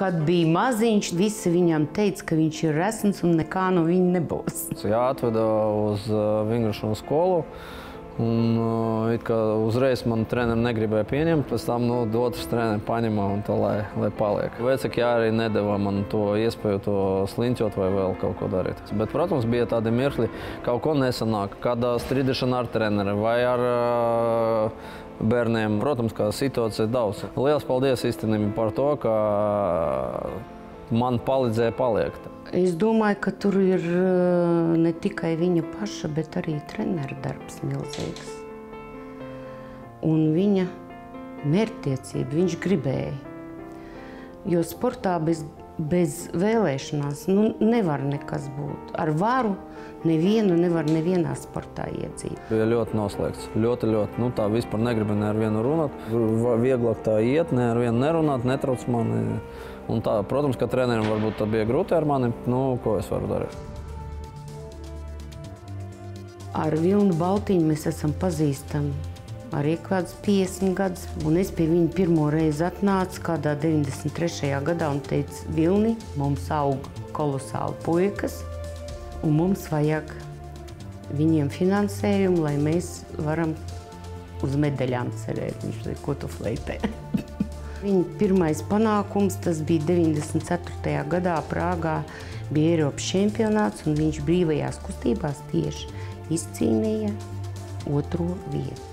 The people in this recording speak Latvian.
Kad bija maziņš, visi viņam teica, ka viņš ir resns un nekā no viņa nebūs. Atveda uz vingrošanu skolu. Un it kā uzreiz man treneri negribēja pieņemt, pēc tam otrs treneri paņēma un tā, lai paliek. Vecāki arī nedeva man to iespēju to sliņķot vai vēl kaut ko darīt. Bet, protams, bija tādi mirkļi, kaut ko nesanāk, kāda strīdēšana ar treneri vai ar bērniem. Protams, ka situācija ir daudz. Liels paldies īstenībā par to, ka man palīdzēja paliekt. Es domāju, ka tur ir ne tikai viņa paša, bet arī trenera darbs milzīgs. Un viņa mērķtiecība, viņš gribēja. Jo sportā bez vēlēšanās nevar nekas būt. Ar varu nevienu nevar nevienā sportā iedzīt. Bija ļoti noslēgts, ļoti. Tā vispār negribu ne ar vienu runāt. Vieglāk tā iet, ne ar vienu nerunāt, netrauc mani. Un tā, protams, ka treneriem varbūt tā bija grūti ar mani, ko es varu darīt. Ar Vilnu Baltiņu mēs esam pazīstami arī kādus 50 gadus. Un es pie viņa pirmo reizi atnācu kādā 93. gadā un teicu, Vilni, mums aug kolosāli puikas, un mums vajag viņiem finansējumu, lai mēs varam uz medaļām cerēt. Viņš teica, ko tu fleitē? Viņa pirmais panākums, tas bija 94. gadā Prāgā, bija Eiropas čempionāts, un viņš brīvajās kustībās tieši izcīnīja 2. vietu.